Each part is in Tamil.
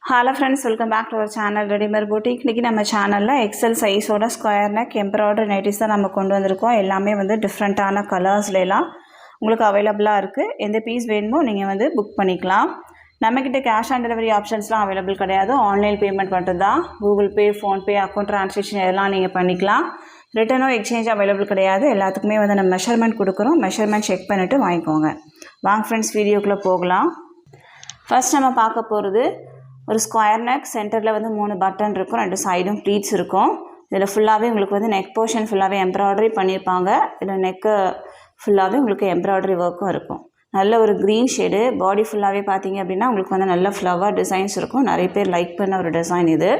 Hello friends, welcome back to our channel Readymade Boutique. இன்னைக்கு நம்ம சேனல்ல XL சைஸோட ஸ்கொயர் neck எம்ப்ராய்டரி நைட்டிஸ் தான் நம்ம கொண்டு வந்திருக்கோம். எல்லாமே வந்து டிஃபரண்டான கலர்ஸ்ல எல்லாம் உங்களுக்கு அவைலபிளா இருக்கு. எந்த பீஸ் வேணுமோ நீங்க வந்து புக் பண்ணிக்கலாம். நம்ம கிட்ட கேஷ் ஆன் டெலிவரி ஆப்ஷன்ஸ்லாம் அவைலபிள் கிடையாது. ஆன்லைன் பேமெண்ட் மட்டும் தான். Google Pay, Phone Pay, account transaction எல்லாம் நீங்க பண்ணிக்கலாம். ரிட்டர்னோ எக்ஸ்சேஞ்ச் அவைலபிள் கிடையாது. எல்லாத்துக்குமே வந்து நம்ம மெஷர்மென்ட் கொடுக்குறோம். மெஷர்மென்ட் செக் பண்ணிட்டு வாங்கிக்கோங்க. வாங்க ஃப்ரெண்ட்ஸ் வீடியோக்குள்ள போகலாம். ஃபர்ஸ்ட் நம்ம பார்க்க போறது ஒரு ஸ்கொயர் நெக், சென்டரில் வந்து 3 பட்டன் இருக்கும், 2 சைடும் ப்ளீட்ஸ் இருக்கும். இதில் ஃபுல்லாகவே உங்களுக்கு வந்து நெக் போர்ஷன் ஃபுல்லாகவே எம்ப்ராய்டரி பண்ணியிருப்பாங்க. இதில் நெக்கு ஃபுல்லாகவே உங்களுக்கு எம்ப்ராய்டரி ஒர்க்கும் இருக்கும். நல்ல ஒரு க்ரீன் ஷேடு, பாடி ஃபுல்லாகவே பார்த்தீங்க அப்படின்னா உங்களுக்கு வந்து நல்ல ஃப்ளவர் டிசைன்ஸ் இருக்கும். நிறைய பேர் லைக் பண்ண ஒரு டிசைன் இது.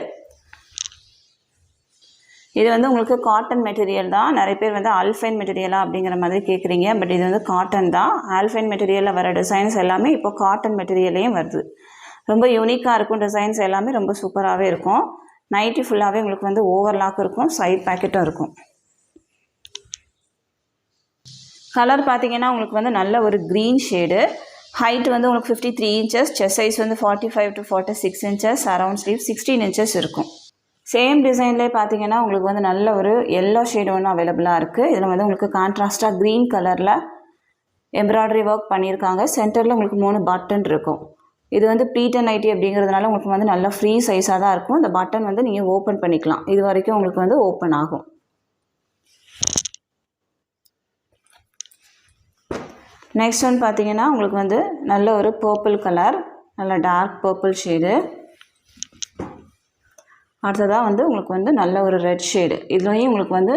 இது வந்து உங்களுக்கு காட்டன் மெட்டீரியல் தான். நிறைய பேர் வந்து ஆல்ஃபைன் மெட்டீரியலா அப்படிங்கிற மாதிரி கேட்குறீங்க. பட் இது வந்து காட்டன் தான். ஆல்ஃபைன் மெட்டீரியலில் வர டிசைன்ஸ் எல்லாமே இப்போ காட்டன் மெட்டீரியல்லையும் வருது. ரொம்ப யூனிக்காக இருக்கும். டிசைன்ஸ் எல்லாமே ரொம்ப சூப்பராகவே இருக்கும். நைட்டி ஃபுல்லாகவே உங்களுக்கு வந்து ஓவர்லாக் இருக்கும், சைட் பேக்கெட்டும் இருக்கும். கலர் பார்த்தீங்கன்னா உங்களுக்கு வந்து நல்ல ஒரு க்ரீன் ஷேடு. ஹைட் வந்து உங்களுக்கு 53 inches, செஸ்ட் சைஸ் வந்து 45 to 46 inches, around sleeve 16 inches இருக்கும். சேம் டிசைன்லேயே பார்த்தீங்கன்னா உங்களுக்கு வந்து நல்ல ஒரு எல்லோ ஷேடு ஒன்று அவைலபிளாக இருக்குது. இதில் வந்து உங்களுக்கு கான்ட்ராஸ்டாக க்ரீன் கலரில் எம்ப்ராய்டரி ஒர்க் பண்ணியிருக்காங்க. சென்டரில் உங்களுக்கு 3 பட்டன் இருக்கும். இது வந்து ப்ளீட்டன் நைட்டி அப்படிங்கிறதுனால உங்களுக்கு வந்து நல்ல ஃப்ரீ சைஸாக தான் இருக்கும். இந்த பட்டன் வந்து நீங்கள் ஓப்பன் பண்ணிக்கலாம். இது வரைக்கும் உங்களுக்கு வந்து ஓப்பன் ஆகும். நெக்ஸ்ட் ஒன் பார்த்தீங்கன்னா உங்களுக்கு வந்து நல்ல ஒரு பர்பிள் கலர், நல்ல டார்க் பர்பிள் ஷேடு. அடுத்ததாக வந்து உங்களுக்கு வந்து நல்ல ஒரு ரெட் ஷேடு. இதுலேயும் உங்களுக்கு வந்து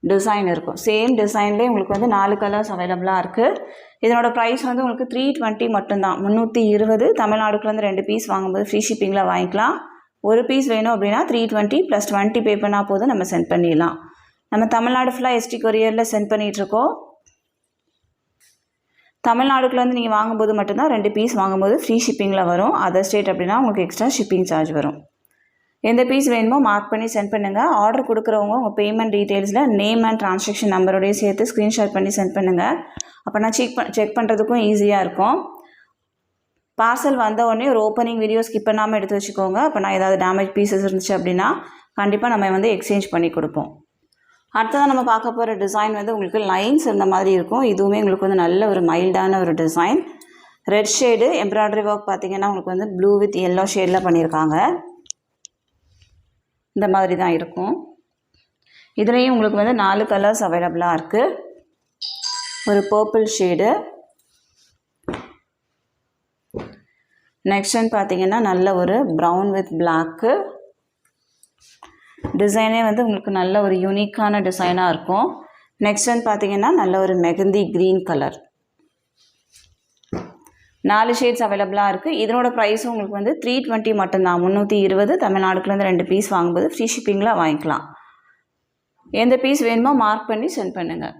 டிசைன் இருக்கும். சேம் டிசைன்லேயே உங்களுக்கு வந்து 4 கலர்ஸ் அவைலபிளாக இருக்குது. இதனோட ப்ரைஸ் வந்து உங்களுக்கு 320 மட்டும்தான், 320. தமிழ்நாடுக்குலேருந்து 2 பீஸ் வாங்கும்போது ஃப்ரீ ஷிப்பிங்கில் வாங்கிக்கலாம். ஒரு பீஸ் வேணும் அப்படின்னா 320 + 20 பே பண்ணால் போதும், நம்ம சென்ட் பண்ணிடலாம். நம்ம தமிழ்நாடு ஃபுல்லாக ST கொரியரில் சென்ட் பண்ணிகிட்ருக்கோம். தமிழ்நாடுக்குலேருந்து நீங்கள் வாங்கும்போது மட்டும்தான் 2 பீஸ் வாங்கும்போது ஃப்ரீ ஷிப்பிங்கில் வரும். அதர் ஸ்டேட் அப்படின்னா உங்களுக்கு எக்ஸ்ட்ரா ஷிப்பிங் சார்ஜ் வரும். எந்த பீஸ் வேணுமோ மார்க் பண்ணி சென்ட் பண்ணுங்கள். ஆர்டர் கொடுக்குறவங்க உங்கள் பேமெண்ட் டீட்டெயில்ஸில் நேம் அண்ட் ட்ரான்சாக்ஷன் நம்பரோடய சேர்த்து ஸ்க்ரீன்ஷாட் பண்ணி சென்ட் பண்ணுங்கள். அப்போ நான் செக் பண்ணுறதுக்கும் ஈஸியாக இருக்கும். பார்சல் வந்த உடனே ஒரு ஓப்பனிங் வீடியோ ஸ்கிப் பண்ணாமல் எடுத்து வச்சுக்கோங்க. அப்போ நான் ஏதாவது டேமேஜ் பீசஸ் இருந்துச்சு அப்படின்னா கண்டிப்பாக நம்ம வந்து எக்ஸ்சேஞ்ச் பண்ணி கொடுப்போம். அடுத்ததான் நம்ம பார்க்க போகிற டிசைன் வந்து உங்களுக்கு லைன்ஸ் இருந்த மாதிரி இருக்கும். இதுவுமே உங்களுக்கு வந்து நல்ல ஒரு மைல்டான ஒரு design. Red shade embroidery work பார்த்தீங்கன்னா உங்களுக்கு வந்து ப்ளூ வித் எல்லோ ஷேடில் பண்ணியிருக்காங்க. இந்த மாதிரி தான் இருக்கும். இதுலேயும் உங்களுக்கு வந்து 4 கலர்ஸ் அவைலபிளாக இருக்குது. ஒரு பர்பிள் ஷேடு. நெக்ஸ்ட் பார்த்தீங்கன்னா நல்ல ஒரு ப்ரௌன் வித் பிளாக்கு. டிசைனே வந்து உங்களுக்கு நல்ல ஒரு யூனிக்கான டிசைனாக இருக்கும். நெக்ஸ்ட் பார்த்தீங்கன்னா நல்ல ஒரு மெகந்தி க்ரீன் கலர். 4 ஷேட்ஸ் அவைலபிளாக இருக்குது. இதனோட ப்ரைஸும் உங்களுக்கு வந்து 320 மட்டும்தான், 320. தமிழ்நாடுக்குலேருந்து 2 பீஸ் வாங்கும்போது ஃப்ரீ ஷிப்பிங்கில் வாங்கிக்கலாம். எந்த பீஸ் வேணுமோ மார்க் பண்ணி சென்ட் பண்ணுங்கள்.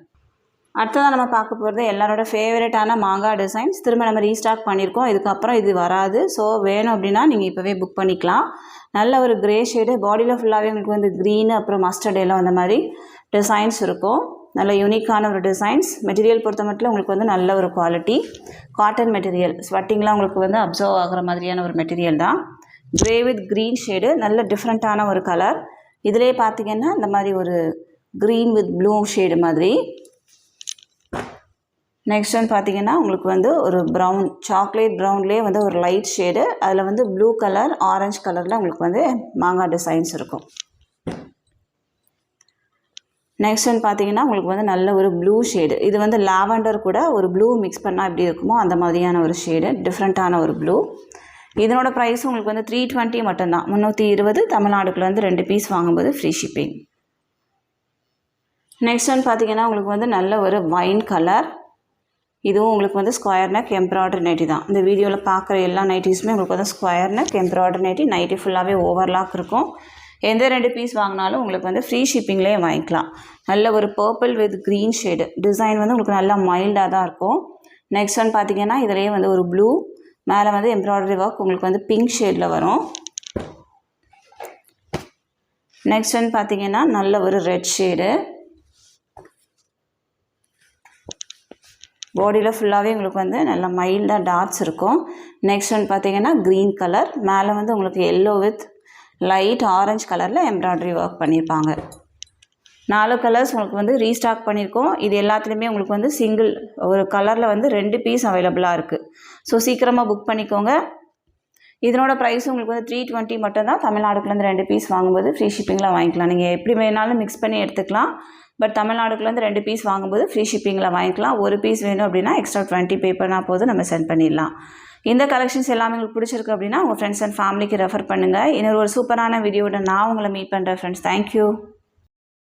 அடுத்ததான் நம்ம பார்க்க போகிறது எல்லாரோட ஃபேவரட்டான மாங்காய் டிசைன்ஸ். திரும்ப நம்ம ரீஸ்டாக் பண்ணியிருக்கோம். இதுக்கப்புறம் இது வராது. ஸோ வேணும் அப்படின்னா நீங்கள் இப்போவே புக் பண்ணிக்கலாம். நல்ல ஒரு கிரே ஷேடு, பாடியில் ஃபுல்லாகவே உங்களுக்கு வந்து க்ரீனு அப்புறம் மஸ்டர்ட் எல்லாம் அந்த மாதிரி டிசைன்ஸ் இருக்கும். நல்ல யூனிக்கான ஒரு டிசைன்ஸ். மெட்டீரியல் பொறுத்த மட்டும் உங்களுக்கு வந்து நல்ல ஒரு குவாலிட்டி காட்டன் மெட்டீரியல். ஸ்வெட்டிங்லாம் உங்களுக்கு வந்து அப்சர்வ் ஆகிற மாதிரியான ஒரு மெட்டீரியல் தான். கிரே வித் க்ரீன் ஷேடு, நல்ல டிஃப்ரெண்ட்டான ஒரு கலர். இதிலே பார்த்தீங்கன்னா இந்த மாதிரி ஒரு க்ரீன் வித் ப்ளூ ஷேடு மாதிரி. நெக்ஸ்ட் ஒன் பார்த்தீங்கன்னா உங்களுக்கு வந்து ஒரு ப்ரௌன், சாக்லேட் ப்ரௌன்லேயே வந்து ஒரு லைட் ஷேடு. அதில் வந்து ப்ளூ கலர், ஆரஞ்சு கலரில் உங்களுக்கு வந்து மாங்காய் டிசைன்ஸ் இருக்கும். நெக்ஸ்ட் ஒன் பார்த்தீங்கன்னா உங்களுக்கு வந்து நல்ல ஒரு ப்ளூ ஷேடு. இது வந்து லாவெண்டர் கூட ஒரு ப்ளூ மிக்ஸ் பண்ணால் எப்படி இருக்குமோ அந்த மாதிரியான ஒரு ஷேடு, டிஃப்ரெண்ட்டான ஒரு ப்ளூ. இதனோட ப்ரைஸும் உங்களுக்கு வந்து 320 மட்டும்தான், 320. தமிழ்நாடுக்குலேருந்து 2 பீஸ் வாங்கும்போது ஃப்ரீ ஷிப்பிங். நெக்ஸ்ட் ஒன் பார்த்தீங்கன்னா உங்களுக்கு வந்து நல்ல ஒரு வைன் கலர். இதுவும் உங்களுக்கு வந்து ஸ்கொயர் நெக் எம்ப்ராய்டரி நைட்டி தான். இந்த வீடியோவில் பார்க்குற எல்லா நைட்டிஸுமே உங்களுக்கு வந்து square neck embroidery nighty. Nighty ஃபுல்லாகவே ஓவர்லாக் இருக்கும். எந்த 2 பீஸ் வாங்கினாலும் உங்களுக்கு வந்து ஃப்ரீ ஷிப்பிங்லேயே வாங்கிக்கலாம். நல்ல ஒரு purple with green shade. Design வந்து உங்களுக்கு நல்லா மைல்டாக தான் இருக்கும். நெக்ஸ்ட் ஒன் பார்த்தீங்கன்னா இதிலேயே வந்து ஒரு ப்ளூ, மேலே வந்து எம்ப்ராய்டரி ஒர்க் உங்களுக்கு வந்து பிங்க் ஷேடில் வரும். நெக்ஸ்ட் ஒன் பார்த்தீங்கன்னா நல்ல ஒரு ரெட் ஷேடு. பாடியில் ஃபுல்லாகவே உங்களுக்கு வந்து நல்லா மைல்டாக டாட்ஸ் இருக்கும். நெக்ஸ்ட் வந்து பார்த்திங்கன்னா க்ரீன் கலர், மேலே வந்து உங்களுக்கு எல்லோ வித் லைட் ஆரஞ்சு கலரில் எம்ப்ராய்டரி ஒர்க் பண்ணியிருப்பாங்க. 4 கலர்ஸ் உங்களுக்கு வந்து ரீஸ்டாக் பண்ணியிருக்கோம். இது எல்லாத்துலேயுமே உங்களுக்கு வந்து சிங்கிள் ஒரு கலரில் வந்து 2 பீஸ் அவைலபிளாக இருக்குது. ஸோ சீக்கிரமாக புக் பண்ணிக்கோங்க. இதனோட ப்ரைஸ் உங்களுக்கு வந்து 320 மட்டும்தான். தமிழ்நாடுக்குலேருந்து 2 பீஸ் வாங்கும்போது ஃப்ரீ ஷிப்பிங்கில் வாங்கிக்கலாம். நீங்கள் எப்படி வேணாலும் மிக்ஸ் பண்ணி எடுத்துக்கலாம். பட் தமிழ்நாடுக்குலேருந்து 2 பீஸ் வாங்கும்போது ஃப்ரீ ஷிப்பிங்கில் வாங்கிக்கலாம். ஒரு பீஸ் வேணும் அப்படின்னா எக்ஸ்ட்ரா 20 பே பண்ணால் போதும், நம்ம சென்ட் பண்ணிடலாம். இந்த கலெக்ஷன்ஸ் எல்லாமே உங்களுக்கு பிடிச்சிருக்கு அப்படின்னா உங்கள் ஃப்ரெண்ட்ஸ் அண்ட் ஃபேமிலிக்கு ரெஃபர் பண்ணுங்கள். இன்னொரு சூப்பரான வீடியோட நான் உங்களை மீட் பண்ணுறேன் ஃப்ரெண்ட்ஸ். தேங்க்யூ.